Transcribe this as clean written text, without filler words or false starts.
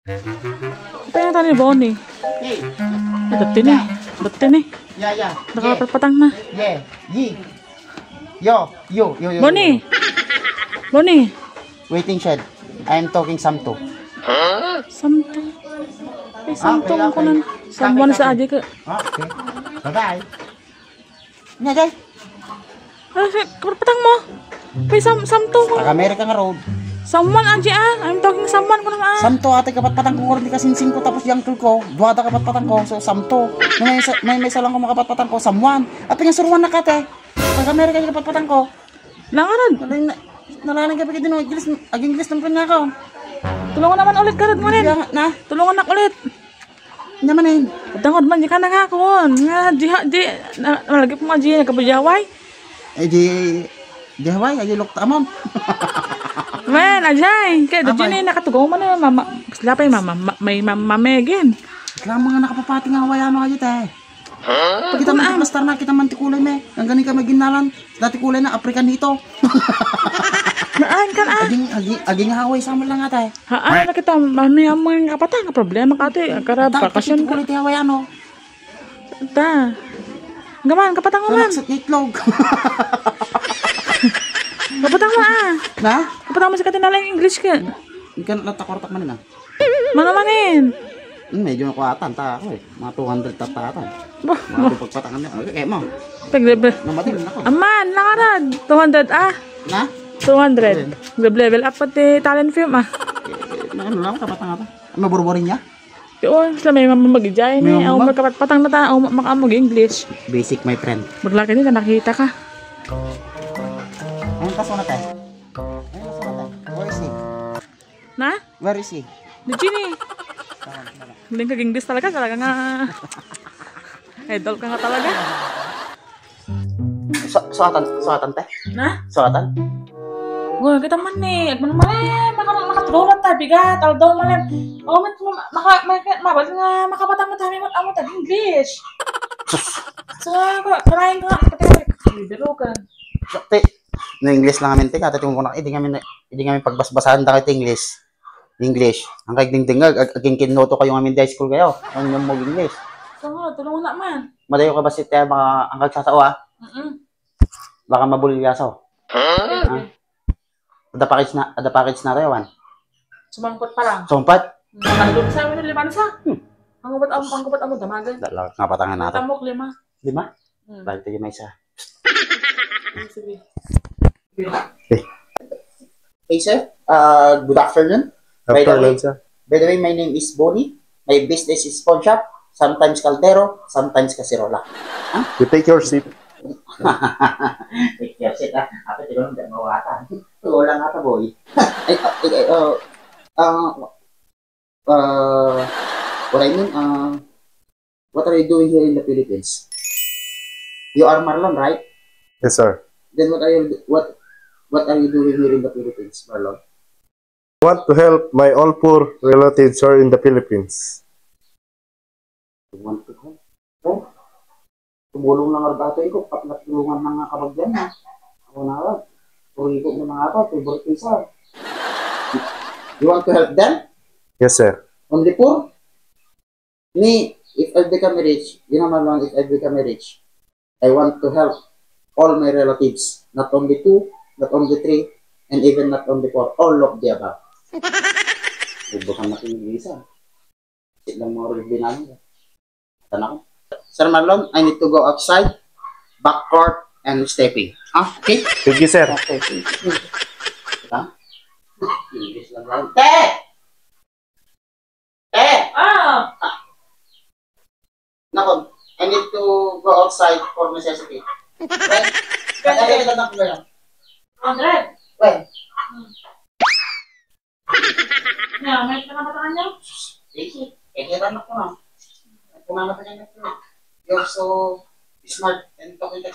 Pengen tadi Boni. Hey. Dati ni. Dati ni. Yeah. Nakapatang na. Yeah. Yo. Boni. Boni. Waiting shed. I am talking Samto. Samto. Eh, Samto okay, ko nan. Someone sa aja ke. Okay. Bye-bye. Nya, Jay. Kapatang mo. May Samto ko. Taga-America nga road. Someone aja I'm talking someone ko na Samto ate kapatpatang ko rin kasinsing ko tapos yung ko. Duwata kapatpatang ko. So Samto. May salang ko makapatpatang ko. Someone. At pinasuruan na kate. Taga-America yung kapatpatang ko. Langarad. Nalalang ka pagkita ng English. Ag-English ng kanya ko. Tulungan naman ulit karad mo rin. Na? Tulungan na ulit. Naman eh. Tangod man, di ka na nga kon. Nga, di, malagi po mga di, nagkabajaway. Eh di Hawaii, ay lok tamam. Man, ajay. Kaya doon yun nakatugaw mo na mama. Silapay mama, may mamegin. Kailangan mga nakapapati nga Hawaiiano kayo te. Pag kita mastar na kita mantikulay me. Ang ganing ka maginalan. Dati kulay na African dito. Naan kan Aging Hawaii sama lang ate. Haan na kita, mamaya mo yung kapatang, problema ka ate. Karab, bakasyon ka. Kulay ti Hawaiiano. Ta. Gaman, kapatang mo man. Sa itlog. Kapatang mo Na? Kapatang mo si katinala yung English ka. Ikan natakortak man na. Manamanin. Medyo nakuatan ta ako eh. Mga 200 tatatan. Bah, Mga pagpatangan niya. Okay, mo. Pag-level. Namatin ako. Aman, nakarad. 200 Na? 200. Level up pati talent film Ano lang kapatang ata. Maburburin niya? Oo, sila may mamamagijay ni. Ako magkapatpatang na ta. Ako makamag English. Basic my friend. Maglaki nila, nakita ka. Ayun kaso na tayo. Where is he? Na? Where is he? Di Gini. Galing ka English talaga nga. Idol ka nga talaga. Suatan teh? Na? Suatan? Wah, kita man nih. Agman malem, makatulolan tayo bigat. Aldaw malem. Oh, mabal nga makapatang mo tayo amo tayo English. So, karain ka. Biro ka. Te, na English lang amin te. Kata tingin ko na, hindi kami pagbasbasahan da kahit English. Ang kagdingding aging kinoto kayo amin di high school kayo. Ang yung mag English. So, tulungan na man. Madayo ka ba si te baka ang kagsasao ah? Baka mabulyaso. Ada package na tayo, Wan. Sumangkot pa lang. Sumpat? Nandun sa amin, 5 sa. Ang gubat amo, damagan. Dalag nga patangan natin. Tamok, 5. 5? Balik tayo may isa. Sige. Hey, sir. Good afternoon. By the way, my name is Bonnie. My business is pawn shop. Sometimes Caldero, sometimes Caserola. Huh? You take your seat. Take your seat, ah. Ako tinulong dyan mawatan. Wala nga ta, boy. What I mean, what are you doing here in the Philippines? You are Marlon, right? Yes, sir. Then what are you doing here in the Philippines, Marlon? I want to help my all poor relatives here in the Philippines. You want to help? Oh, tumulong lang ang bato ko, patlat tulungan ng kabagyan na. Ako na lang. Puri ko ng mga ito, favorite pizza. You want to help them? Yes, sir. Only poor? Me, if I become rich, you know Marlon, if I become rich, I want to help all my relatives. Not only 2, not only 3, and even not only 4. All of the above. Bukan natin yung isa. Sit lang mga rugby namin. Tanong. Sir Marlon, I need to go outside, backcourt, and stepping. Okay? Thank you, sir. Okay. Huh? English lang lang. Te! Nako, I need to go outside for necessity. Okay? Kaya tatanong ko ngayon. Andre? Well, May panapatangan niya? easy. Kaya ko na. Kumama pa niya. You're so smart and talking like